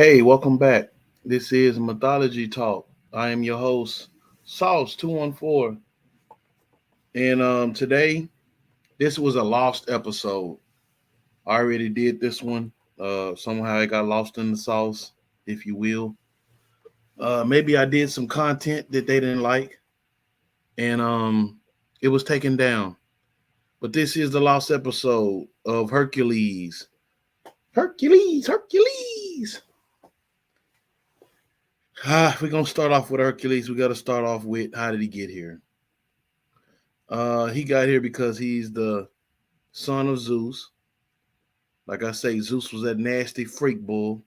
Hey, welcome back. This is Mythology Talk. I am your host, Sauce 214. And today, this was a lost episode. I already did this one. Somehow I got lost in the sauce, if you will. Maybe I did some content that they didn't like, and it was taken down. But this is the lost episode of Hercules. Hercules, Hercules. We're gonna start off with Hercules. We got to start off with how did he get here? He got here because he's the son of Zeus. Like I say, Zeus was that nasty freak bull.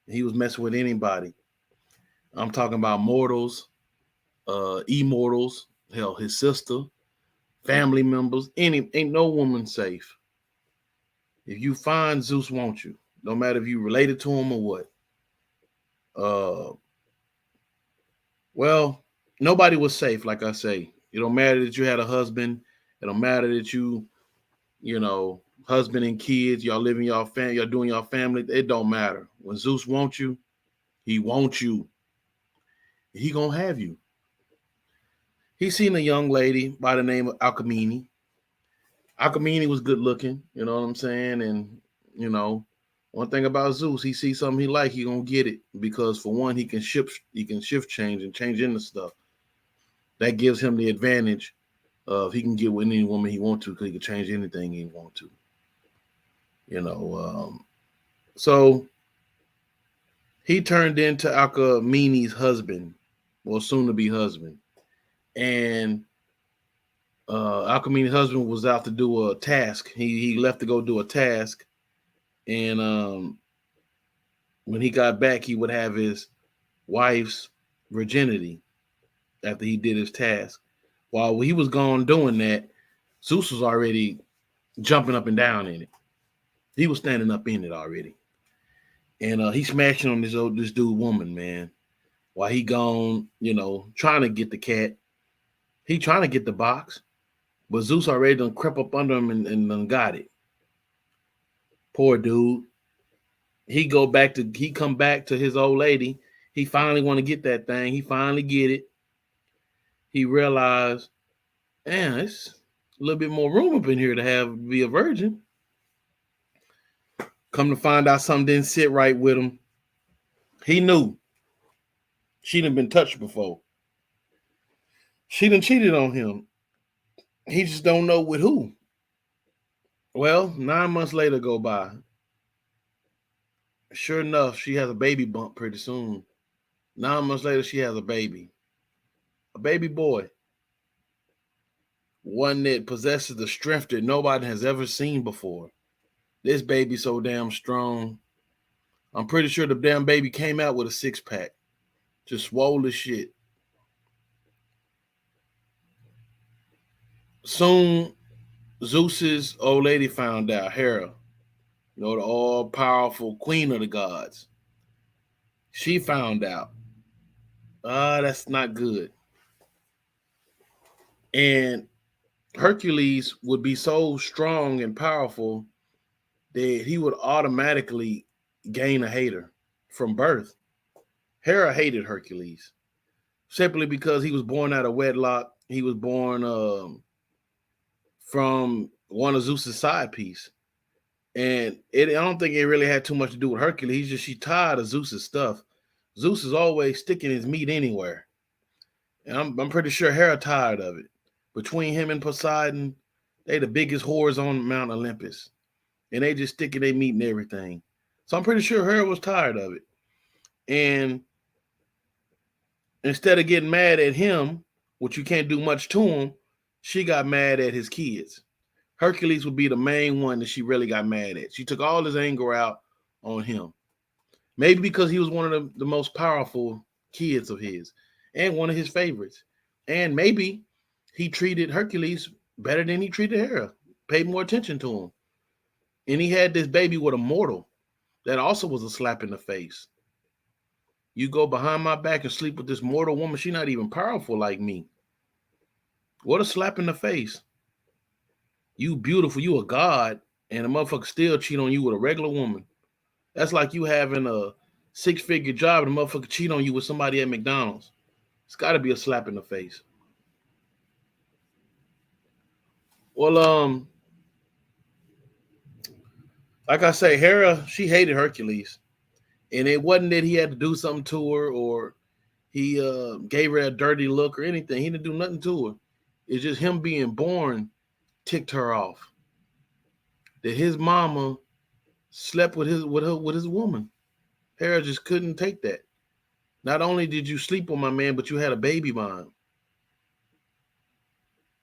He was messing with anybody. I'm talking about mortals, immortals, hell, his sister, family members. Any ain't no woman safe. If you find Zeus wants you, no matter if you related to him or what. Uh, well, nobody was safe. Like I say, it don't matter that you had a husband. It don't matter that husband and kids, y'all living y'all family, y'all doing y'all family, it don't matter. When Zeus wants you, he wants you. He gonna have you. He seen a young lady by the name of Alcmene. Alcmene was good looking, you know what I'm saying? And you know, one thing about Zeus, he sees something he like, he gonna get it. Because for one, he can shift change and change into stuff. That gives him the advantage of he can get with any woman he want to because he can change anything he want to. You know, so he turned into Alcmene's husband, or soon to be husband. And Alcmene's husband was out to do a task. He left to go do a task. And when he got back, he would have his wife's virginity after he did his task. While he was gone doing that, Zeus was already jumping up and down in it. He was standing up in it already. And he smashing on this dude woman, man. While he gone, trying to get the cat. He trying to get the box, but Zeus already done crept up under him and done got it. Poor dude. He come back to his old lady. He finally want to get that thing. He finally get it. He realized, man, it's a little bit more room up in here to be a virgin. Come to find out something didn't sit right with him. He knew she done been touched before. She done cheated on him. He just don't know with who. Well, 9 months later go by. Sure enough, she has a baby bump pretty soon. 9 months later, she has a baby boy, one that possesses the strength that nobody has ever seen before. This baby so damn strong. I'm pretty sure the damn baby came out with a 6 pack, just swole as shit. Soon, Zeus's old lady found out, Hera, the all powerful queen of the gods. She found out. That's not good. And Hercules would be so strong and powerful that he would automatically gain a hater from birth. Hera hated Hercules simply because he was born out of wedlock. He was born from one of Zeus's side piece. And I don't think it really had too much to do with Hercules. She tired of Zeus's stuff. Zeus is always sticking his meat anywhere. And I'm pretty sure Hera tired of it. Between him and Poseidon, they the biggest whores on Mount Olympus. And they just sticking their meat in everything. So I'm pretty sure Hera was tired of it. And instead of getting mad at him, which you can't do much to him, she got mad at his kids. Hercules would be the main one that she really got mad at. She took all his anger out on him. Maybe because he was one of the most powerful kids of his and one of his favorites. And maybe he treated Hercules better than he treated Hera, paid more attention to him. And he had this baby with a mortal that also was a slap in the face. You go behind my back and sleep with this mortal woman. She's not even powerful like me. What a slap in the face. You beautiful, you a god, and a motherfucker still cheat on you with a regular woman. That's like you having a 6-figure job and the motherfucker cheat on you with somebody at McDonald's. It's got to be a slap in the face. Well, like I say, Hera, she hated Hercules, and it wasn't that he had to do something to her or he gave her a dirty look or anything. He didn't do nothing to her. It's just him being born ticked her off. That his mama slept with his woman. Hera just couldn't take that. Not only did you sleep with my man, but you had a baby by him.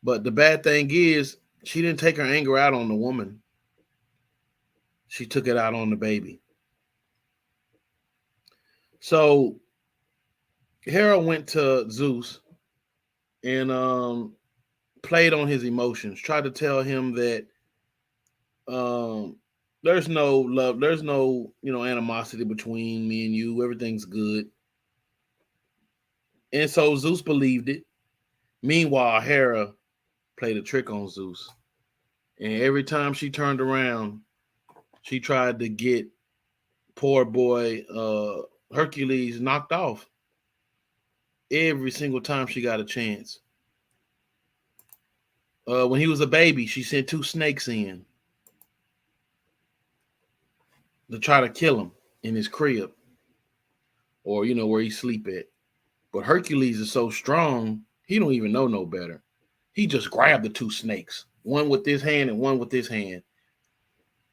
But the bad thing is, she didn't take her anger out on the woman. She took it out on the baby. So Hera went to Zeus and played on his emotions, tried to tell him that um, there's no love, there's no animosity between me and you. Everything's good. And so Zeus believed it. Meanwhile, Hera played a trick on Zeus. And every time she turned around, she tried to get poor boy Hercules knocked off. Every single time she got a chance. When he was a baby, she sent 2 snakes in to try to kill him in his crib or, where he sleep at. But Hercules is so strong, he don't even know no better. He just grabbed the 2 snakes, one with this hand and one with this hand.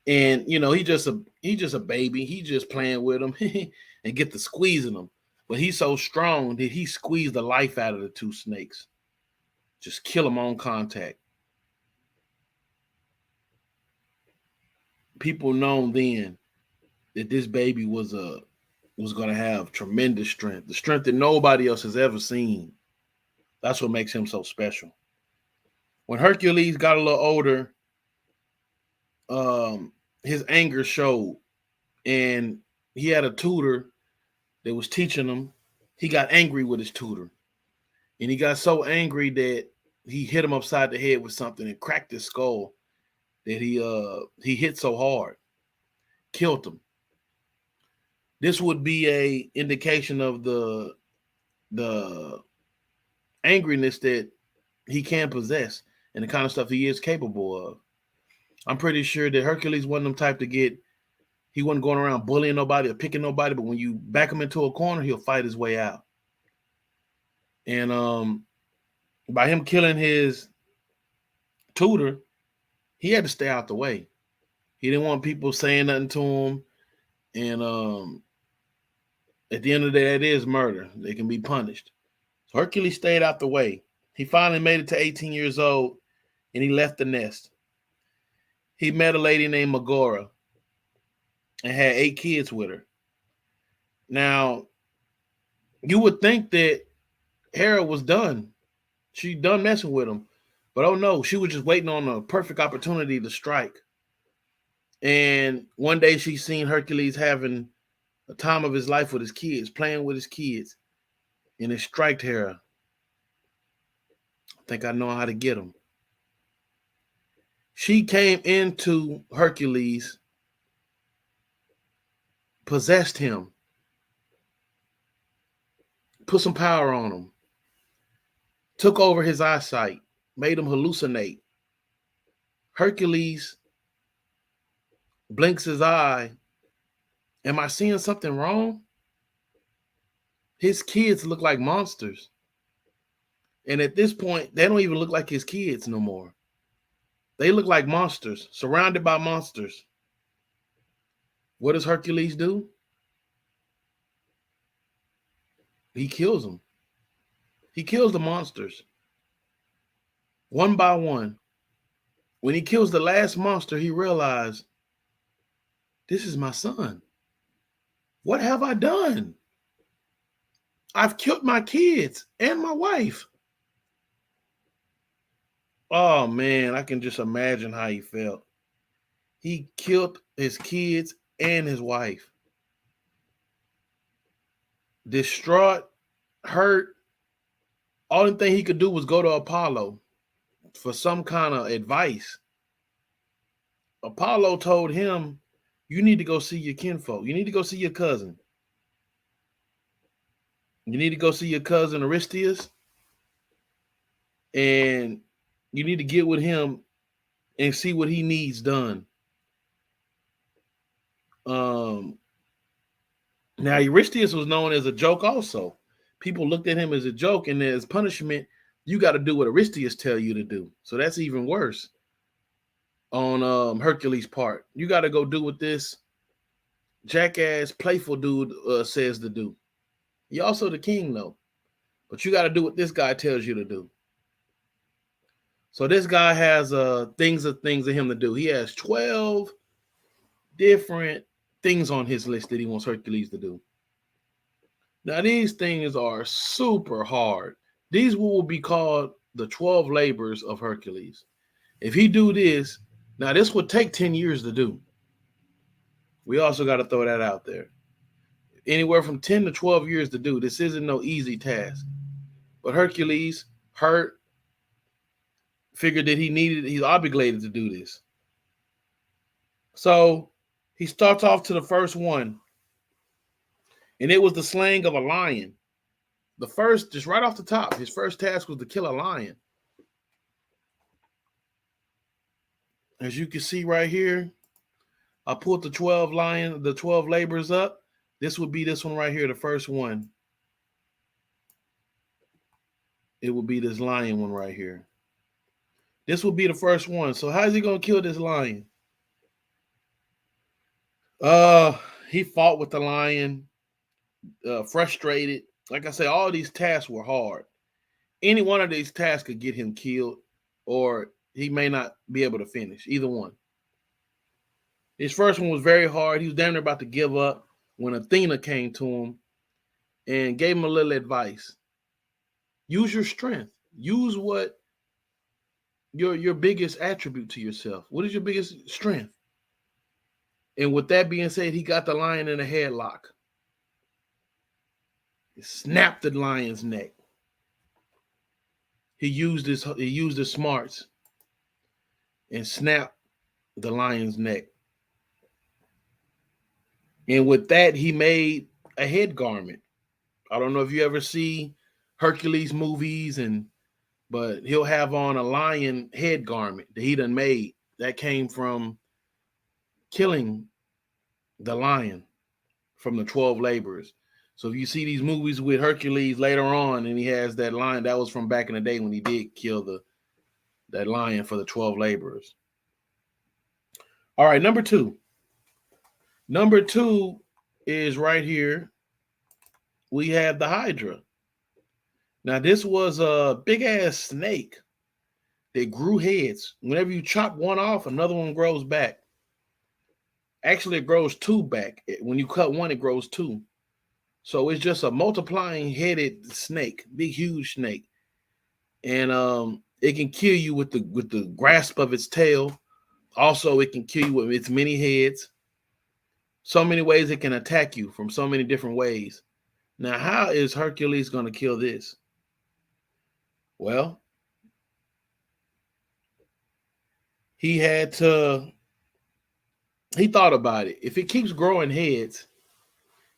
And he just a baby. He just playing with them and get to squeezing them. But he's so strong that he squeezed the life out of the 2 snakes. Just kill them on contact. People known then that this baby was going to have tremendous strength, the strength that nobody else has ever seen. That's what makes him so special. When Hercules got a little older, his anger showed, and he had a tutor that was teaching him. He got angry with his tutor, and he got so angry that he hit him upside the head with something and cracked his skull. That he hit so hard, killed him. This would be a indication of the angriness that he can possess and the kind of stuff he is capable of. I'm pretty sure that Hercules wasn't the type to he wasn't going around bullying nobody or picking nobody, but when you back him into a corner, he'll fight his way out. And by him killing his tutor, he had to stay out the way. He didn't want people saying nothing to him. And at the end of the day, that is murder. They can be punished. So Hercules stayed out the way. He finally made it to 18 years old, and he left the nest. He met a lady named Megara and had 8 kids with her. Now, you would think that Hera was done. She done messing with him. But oh no, she was just waiting on a perfect opportunity to strike. And one day she seen Hercules having a time of his life with his kids, playing with his kids. And it striked Hera. I think I know how to get him. She came into Hercules, possessed him, put some power on him, took over his eyesight, made him hallucinate. Hercules blinks his eye. Am I seeing something wrong? His kids look like monsters. And at this point, they don't even look like his kids no more. They look like monsters, surrounded by monsters. What does Hercules do? He kills them. He kills the monsters. One by one. When he kills the last monster, he realized, this is my son. What have I done? I've killed my kids and my wife. Oh man, I can just imagine how he felt. He killed his kids and his wife. Distraught, hurt. Only thing he could do was go to Apollo for some kind of advice. Apollo told him, you need to go see your kinfolk. You need to go see your cousin. You need to go see your cousin Aristeus, and you need to get with him and see what he needs done. Um, Now Aristeus was known as a joke also. People looked at him as a joke, and as punishment, you got to do what Aristeus tell you to do. So that's even worse on Hercules' part. You got to go do what this jackass, playful dude says to do. He also the king though, but you got to do what this guy tells you to do. So this guy has things of him to do. He has 12 different things on his list that he wants Hercules to do. Now these things are super hard. These will be called the 12 labors of Hercules. If he do this, now this would take 10 years to do. We also got to throw that out there. Anywhere from 10 to 12 years to do. This isn't no easy task. But Hercules, hurt, figured that he's obligated to do this. So he starts off to the first one, and it was the slaying of a lion. The first, just right off the top, his first task was to kill a lion. As you can see right here, I pulled the 12 labors up. This would be this one right here, the first one. It would be this lion one right here. This will be the first one. So how's he gonna kill this lion? He fought with the lion, frustrated. Like I say, all these tasks were hard. Any one of these tasks could get him killed, or he may not be able to finish. Either one. His first one was very hard. He was damn near about to give up when Athena came to him and gave him a little advice. Use your strength. Use what your biggest attribute to yourself. What is your biggest strength? And with that being said, he got the lion in a headlock. He snapped the lion's neck. He used his smarts and snapped the lion's neck. And with that, he made a head garment. I don't know if you ever see Hercules movies, but he'll have on a lion head garment that he done made. That came from killing the lion from the 12 laborers. So if you see these movies with Hercules later on and he has that lion, that was from back in the day when he did kill that lion for the 12 laborers. All right, number two. Number two is right here. We have the Hydra. Now, this was a big ass snake that grew heads. Whenever you chop one off, another one grows back. Actually, it grows two back. When you cut one, it grows two. So it's just a multiplying headed snake, big, huge snake. And it can kill you with the grasp of its tail. Also, it can kill you with its many heads. So many ways it can attack you from so many different ways. Now, how is Hercules going to kill this? Well, he thought about it. If it keeps growing heads,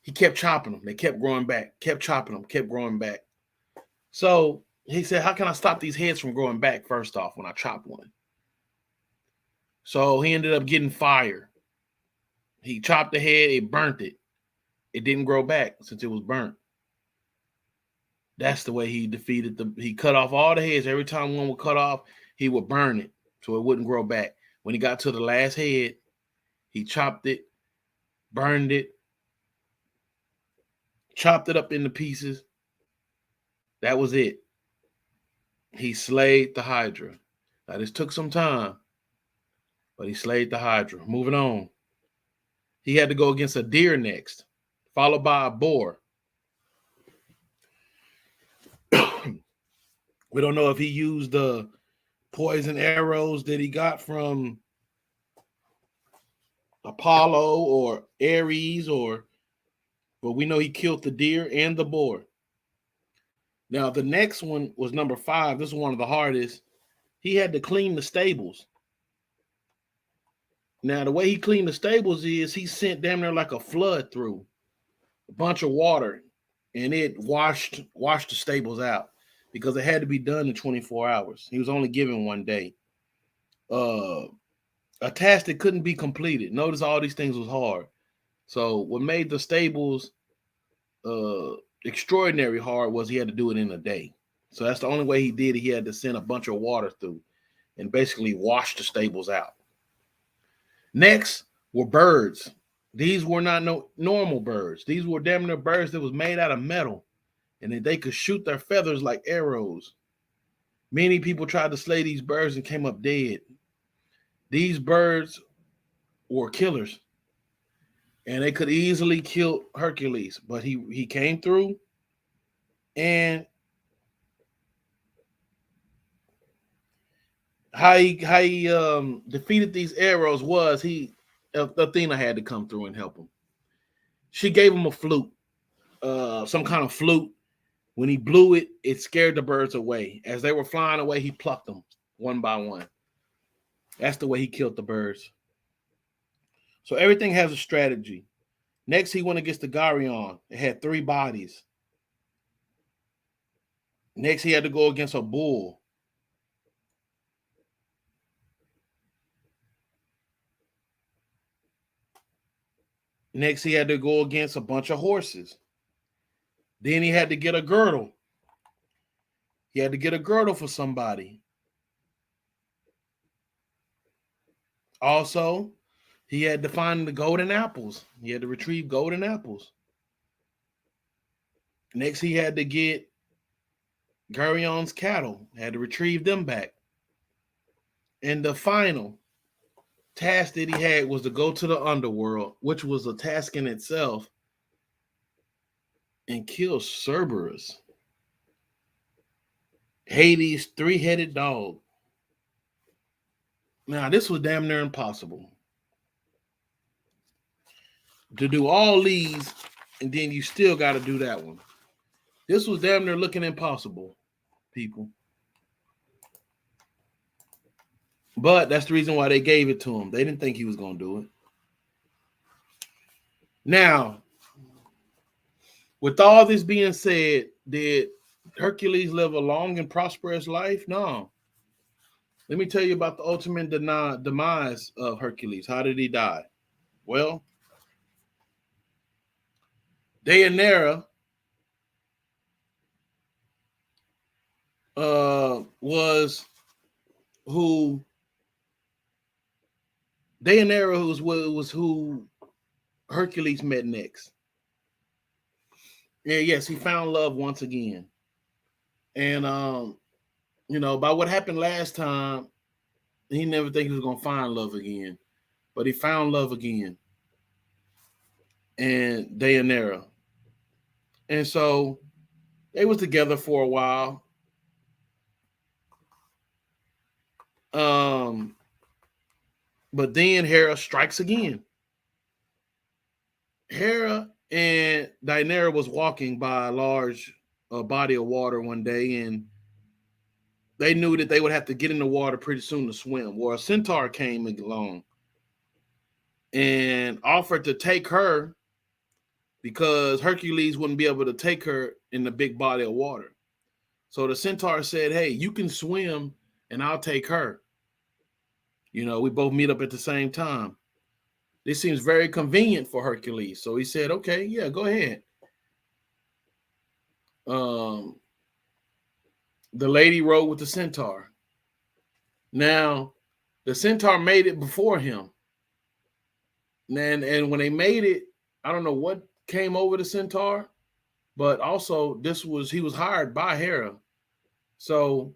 he kept chopping them. They kept growing back, kept chopping them, kept growing back. So he said, how can I stop these heads from growing back first off when I chop one? So he ended up getting fire. He chopped the head, it burnt it. It didn't grow back since it was burnt. That's the way he defeated he cut off all the heads. Every time one would cut off, he would burn it so it wouldn't grow back. When he got to the last head, he chopped it, burned it, chopped it up into pieces. That was it. He slayed the Hydra. Now, this took some time, but he slayed the Hydra. Moving on. He had to go against a deer next, followed by a boar. We don't know if he used the poison arrows that he got from Apollo or Ares, but we know he killed the deer and the boar. Now, the next one was number 5. This is one of the hardest. He had to clean the stables. Now, the way he cleaned the stables is he sent damn near like a flood through a bunch of water. and it washed the stables out because it had to be done in 24 hours. He was only given one day. Uh, a task that couldn't be completed. Notice all these things was hard. So what made the stables uh extraordinary hard was he had to do it in a day. So that's the only way he did it. He had to send a bunch of water through and basically wash the stables out. Next were birds. These were not no normal birds. These were damn near birds that was made out of metal, and that they could shoot their feathers like arrows. Many people tried to slay these birds and came up dead. These birds were killers, and they could easily kill Hercules, but he came through, and how he defeated these arrows was he Athena had to come through and help him. She gave him a flute, some kind of flute. When he blew it, it scared the birds away. As they were flying away, he plucked them one by one. That's the way he killed the birds. So everything has a strategy. Next, he went against the Garyon. It had 3 bodies. Next, he had to go against a bull. Next, he had to go against a bunch of horses. Then he had to get a girdle. He had to get a girdle for somebody. Also, he had to find the golden apples. He had to retrieve golden apples. Next, he had to get Geryon's cattle. Had to retrieve them back. And the final task that he had was to go to the underworld, which was a task in itself, and kill Cerberus, Hades' 3-headed dog. Now, this was damn near impossible. To do all these, and then you still got to do that one. This was damn near looking impossible, people. But that's the reason why they gave it to him. They didn't think he was going to do it. Now, with all this being said, did Hercules live a long and prosperous life? No. Let me tell you about the ultimate demise of Hercules. How did he die? Well, Deianira was who Deianira was who Hercules met next. Yeah, yes, he found love once again. And by what happened last time, he never think he was gonna find love again. But he found love again. And Deianira. And so they was together for a while. But then Hera strikes again. Hera and Deianira was walking by a large body of water one day, and they knew that they would have to get in the water pretty soon to swim. Well, a centaur came along and offered to take her because Hercules wouldn't be able to take her in the big body of water. So the centaur said, hey, you can swim and I'll take her. We both meet up at the same time. This seems very convenient for Hercules. So he said, okay, yeah, go ahead. The lady rode with the centaur. Now, the centaur made it before him. And when they made it, I don't know what came over the centaur, but also he was hired by Hera. So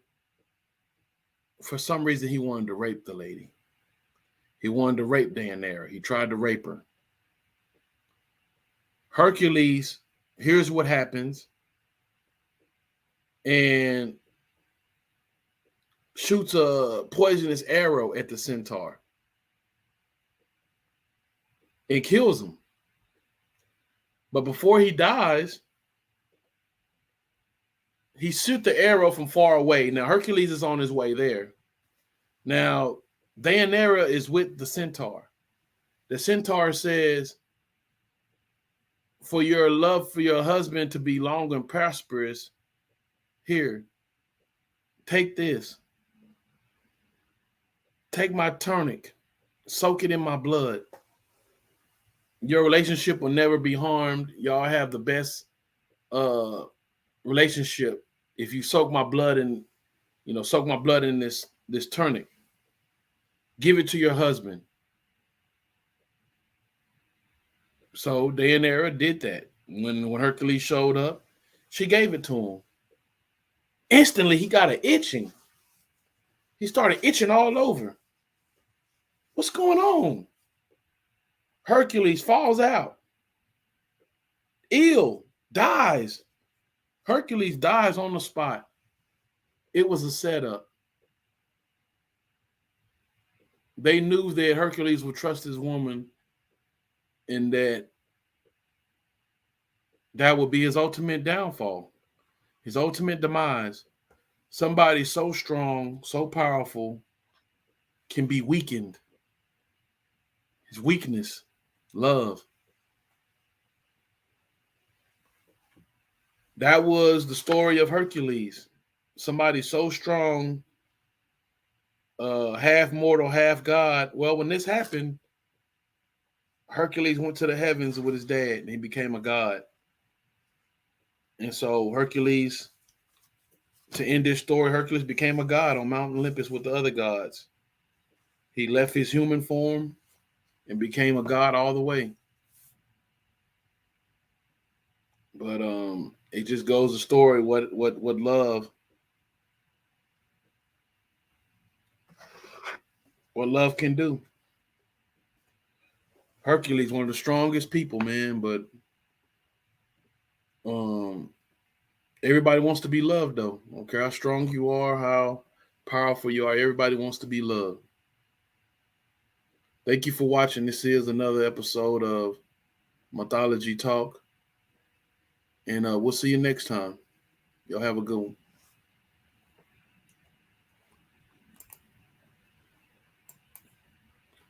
for some reason, he wanted to rape the lady. He wanted to rape Deianira. He tried to rape her. Hercules, here's what happens, and shoots a poisonous arrow at the centaur and kills him. But before he dies, he shoots the arrow from far away. Now, Hercules is on his way there. Now, Deianira is with the centaur. The centaur says, for your love for your husband to be long and prosperous, here, take this. Take my tunic, soak it in my blood. Your relationship will never be harmed. Y'all have the best uh relationship if you soak my blood in, soak my blood in this tunic. Give it to your husband. So Deianira did that. When Hercules showed up, she gave it to him. Instantly, he got an itching. He started itching all over. What's going on? Hercules falls out, ill, dies. Hercules dies on the spot. It was a setup. They knew that Hercules would trust his woman and that would be his ultimate downfall, his ultimate demise. Somebody so strong, so powerful, can be weakened. His weakness, love. That was the story of Hercules. Somebody so strong, half mortal, half God. Well, when this happened, Hercules went to the heavens with his dad and he became a god. And so Hercules, to end this story, Hercules became a god on Mount Olympus with the other gods. He left his human form and became a god all the way. But it just goes to story what love can do. Hercules, one of the strongest people, man, but um everybody wants to be loved though. I don't care how strong you are, how powerful you are, everybody wants to be loved. Thank you for watching. This is another episode of Mythology Talk. And we'll see you next time. Y'all have a good one.